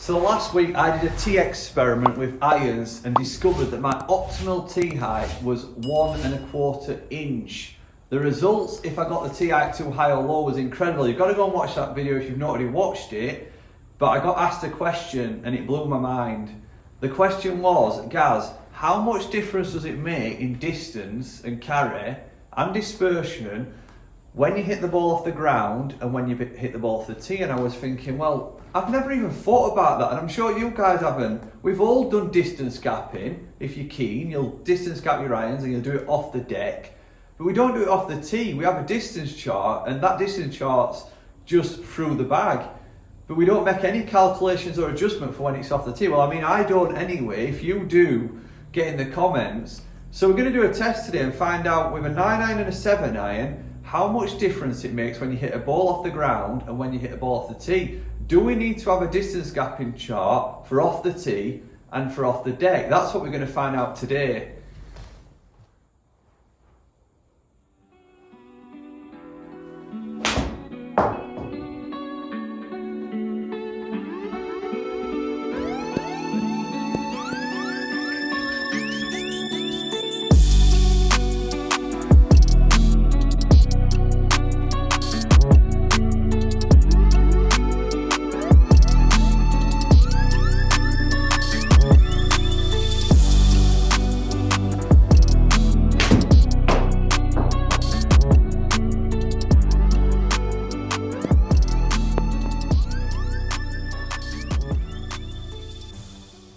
So last week I did a tee experiment with irons and discovered that my optimal tee height was 1¼ inch. The results, if I got the tee height too high or low, was incredible. You've got to go and watch that video if you've not already watched it. But I got asked a question and it blew my mind. The question was, Gaz, how much difference does it make in distance and carry and dispersion when you hit the ball off the ground and when you hit the ball off the tee? And I was thinking, well, I've never even thought about that, and I'm sure you guys haven't. We've all done distance gapping. If you're keen, you'll distance gap your irons and you'll do it off the deck. But we don't do it off the tee. We have a distance chart, and that distance chart's just through the bag. But we don't make any calculations or adjustment for when it's off the tee. Well, I mean, I don't anyway. If you do, get in the comments. So we're going to do a test today and find out with a 9-iron and a 7-iron how much difference it makes when you hit a ball off the ground and when you hit a ball off the tee. Do we need to have a distance gapping chart for off the tee and for off the deck? That's what we're going to find out today.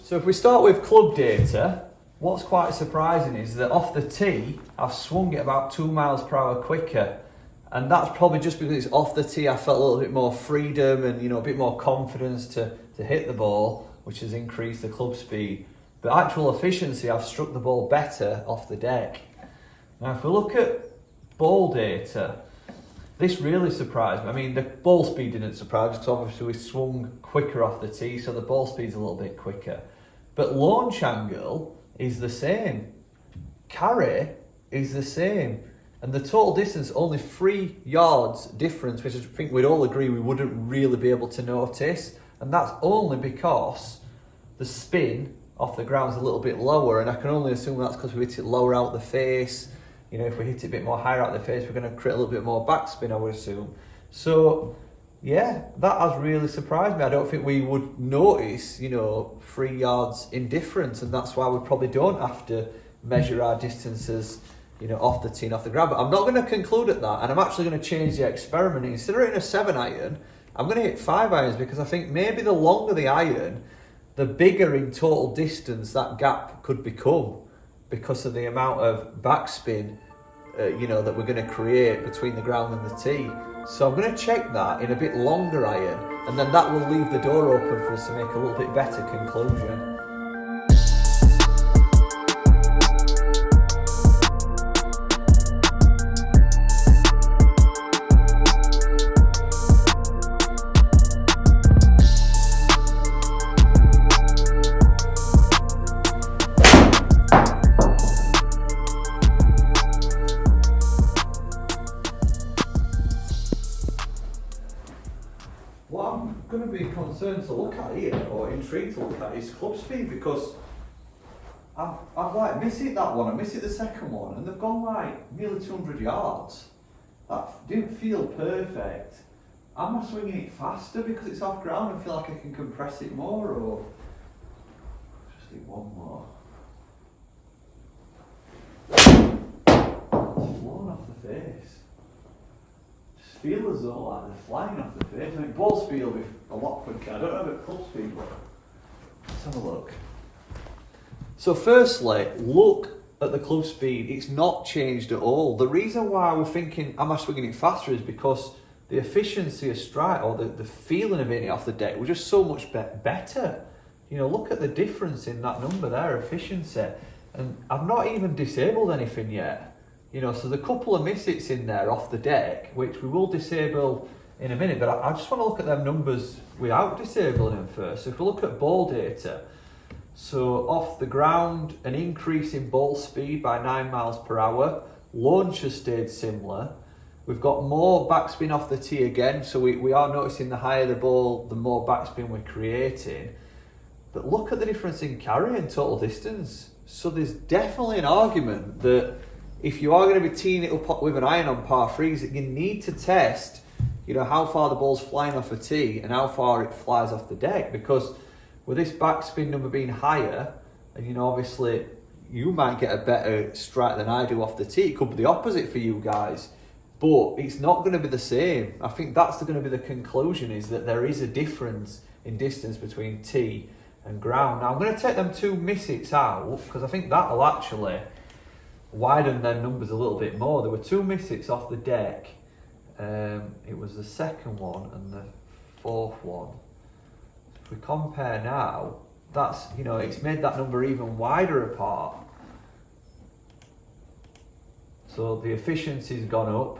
So if we start with club data, what's quite surprising is that off the tee, I've swung it about 2 miles per hour quicker. And that's probably just because it's off the tee, I felt a little bit more freedom and a bit more confidence to hit the ball, which has increased the club speed. But actual efficiency, I've struck the ball better off the deck. Now if we look at ball data, this really surprised me. I mean, the ball speed didn't surprise me because obviously we swung quicker off the tee, so the ball speed's a little bit quicker. But launch angle is the same. Carry is the same. And the total distance, only 3 yards difference, which I think we'd all agree we wouldn't really be able to notice. And that's only because the spin off the ground is a little bit lower. And I can only assume that's because we hit it lower out the face. If we hit it a bit more higher out the face, we're going to create a little bit more backspin, I would assume. So, yeah, that has really surprised me. I don't think we would notice, 3 yards in difference, and that's why we probably don't have to measure our distances, off the tee and off the ground. But I'm not going to conclude at that, and I'm actually going to change the experiment. Instead of hitting a 7-iron, I'm going to hit 5 irons because I think maybe the longer the iron, the bigger in total distance that gap could become, because of the amount of backspin, that we're going to create between the ground and the tee. So I'm going to check that in a bit longer iron, and then that will leave the door open for us to make a little bit better conclusion. What I'm going to be concerned to look at here, or intrigued to look at, is club speed, because I've missed it that one, I missed it the second one, and they've gone nearly 200 yards. That didn't feel perfect. Am I swinging it faster because it's off ground and feel like I can compress it more, or just do one more? It's flown off the face. Feel as though they're flying off the face. I mean, ball speed will be a lot quicker. I don't know about club speed, but let's have a look. So firstly, look at the club speed. It's not changed at all. The reason why we're thinking, am I swinging it faster, is because the efficiency of strike, or the feeling of hitting it off the deck, was just so much better. Look at the difference in that number there, efficiency. And I've not even disabled anything yet. So there's a couple of misses in there off the deck, which we will disable in a minute, but I just want to look at them numbers without disabling them first. So if we look at ball data, so off the ground, an increase in ball speed by 9 miles per hour, launch has stayed similar. We've got more backspin off the tee again, so we are noticing the higher the ball, the more backspin we're creating. But look at the difference in carry and total distance. So there's definitely an argument that if you are going to be teeing it up with an iron on par threes, that you need to test, you know, how far the ball's flying off a tee and how far it flies off the deck. Because with this backspin number being higher, and you know, obviously you might get a better strike than I do off the tee. It could be the opposite for you guys, but it's not going to be the same. I think that's going to be the conclusion, is that there is a difference in distance between tee and ground. Now I'm going to take them 2 miss-hits out, because I think that'll actually widen their numbers a little bit more. There were 2 miss-hits off the deck. It was the second one and the 4th one. If we compare now, that's, you know, it's made that number even wider apart. So the efficiency's gone up,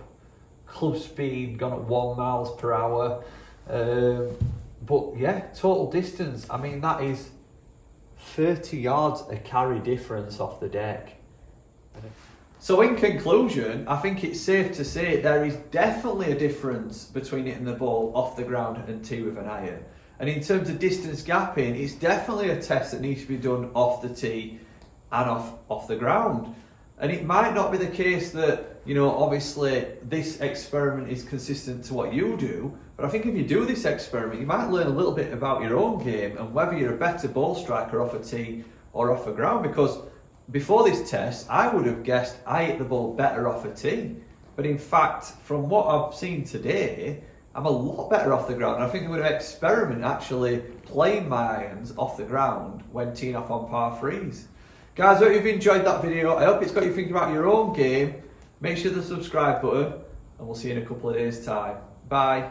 club speed gone up 1 miles per hour. But yeah, total distance, I mean, that is 30 yards a carry difference off the deck. So in conclusion, I think it's safe to say there is definitely a difference between hitting the ball off the ground and tee with an iron. And in terms of distance gapping, it's definitely a test that needs to be done off the tee and off the ground. And it might not be the case that, you know, obviously this experiment is consistent to what you do, but I think if you do this experiment, you might learn a little bit about your own game and whether you're a better ball striker off a tee or off a ground. Because before this test, I would have guessed I hit the ball better off a tee. But in fact, from what I've seen today, I'm a lot better off the ground. And I think I'm going to experiment actually playing my irons off the ground when teeing off on par threes. Guys, I hope you've enjoyed that video. I hope it's got you thinking about your own game. Make sure the subscribe button, and we'll see you in a couple of days' time. Bye.